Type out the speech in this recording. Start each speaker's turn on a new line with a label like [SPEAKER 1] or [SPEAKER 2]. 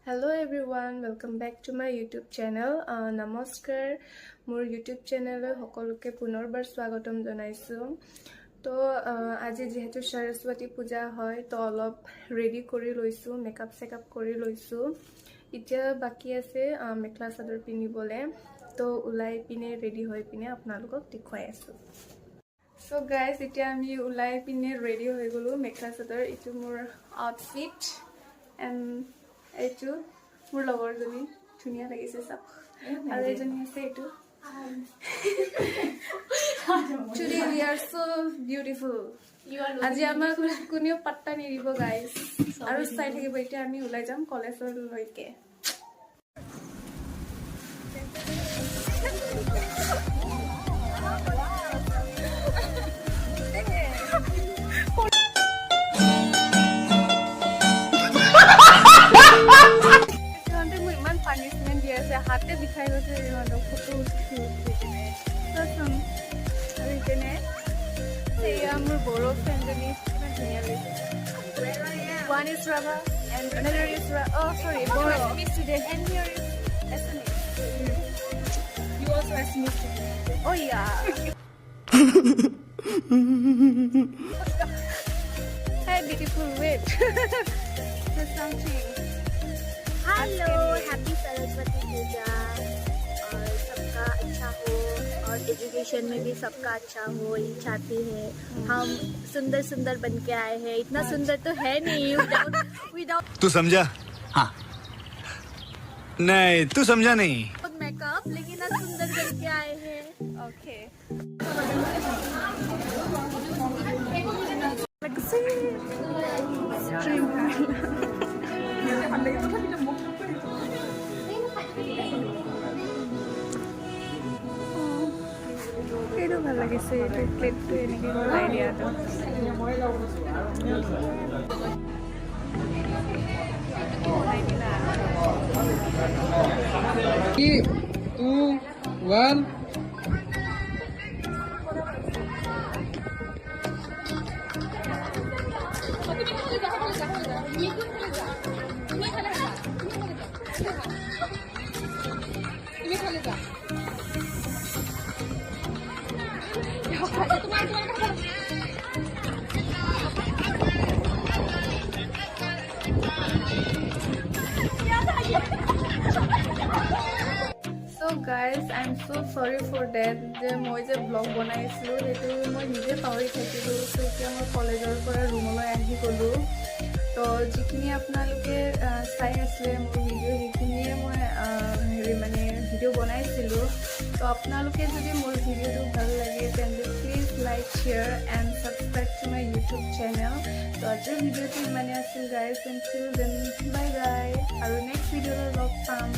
[SPEAKER 1] Hello everyone, welcome back to my YouTube channel. Namaskar, মোৰ YouTube channel সকলোকে পুনৰবাৰ স্বাগতম জনাইছো। তো আজি যেহেতু সৰস্বতী পূজা হয় তো অলপ ৰেডি কৰি লৈছো, মেকআপ সেকআপ কৰি লৈছো। এতিয়া বাকি আছে মেখলা চাদৰ পিনিবলে, তো উলাই পিনে ৰেডি হৈ পিনে আপোনালোকক দেখুৱাই আছো। So guys, এতিয়া আমি উলাই পিনে ৰেডি হৈ গলো মেখলা চাদৰ। ইটো মোৰ আউটফিট and এইটো মোৰ লগৰজনী ধুনীয়া লাগিছে সব আৰু এজনী আছে এইটো Today we are so beautiful. আজি আমাৰ কোনেও পাত্তা নিদিব গাইস আৰু চাই থাকিব। এতিয়া আমি ওলাই যাম কলেজৰ লৈকে। হাতে দিখাই গৈছে ইহঁতক ফটো উঠি চোন আৰু ইপিনে এয়া মোৰ বড়ো ফ্ৰেণ্ডজনী কিমান ধুনীয়া লাগিছে। One is Rava and another is oh sorry Boro. Today and here is Assamese. You also Assamese today. Oh yeah. Hi beautiful wait. There's something.
[SPEAKER 2] Hello happy Saraswati Puja और सबका अच्छा हो और एजुकेशन में भी सबका अच्छा हो ये चाहती है। हम सुंदर सुंदर बन के आए हैं, इतना सुंदर तो है नहीं विदाउट
[SPEAKER 3] तू समझा? हाँ नहीं तू समझा नहीं
[SPEAKER 2] मेकअप, लेकिन आज सुंदर बन के आए हैं।
[SPEAKER 1] Okay. এইটো ভাল লাগিছে, এইটো প্লেটটো এনেকৈ ওলাই দিয়াটো।
[SPEAKER 4] Three, two, one.
[SPEAKER 1] So guys, I'm so sorry for that যে মই যে ব্লগ বনাইছিলো সেইটো মই নিজে পাহৰি থাকিলো। তো এতিয়া মই কলেজৰ পৰা ৰুমলৈ আহি গলো। তো যিখিনি আপোনালোকে চাই আছিলে মোৰ ভিডিঅ' সেইখিনিয়ে মই মানে ভিডিঅ' বনাইছিলো। তো আপোনালোকে যদি মোৰ ভিডিঅ'টো ভাল লাগে তেন্তে please like share and subscribe to my YouTube channel. তো আজিৰ ভিডিঅ'টো ইমানে আছিল guys, and till then bye bye আৰু নেক্সট ভিডিঅ'লৈ লগ পাম।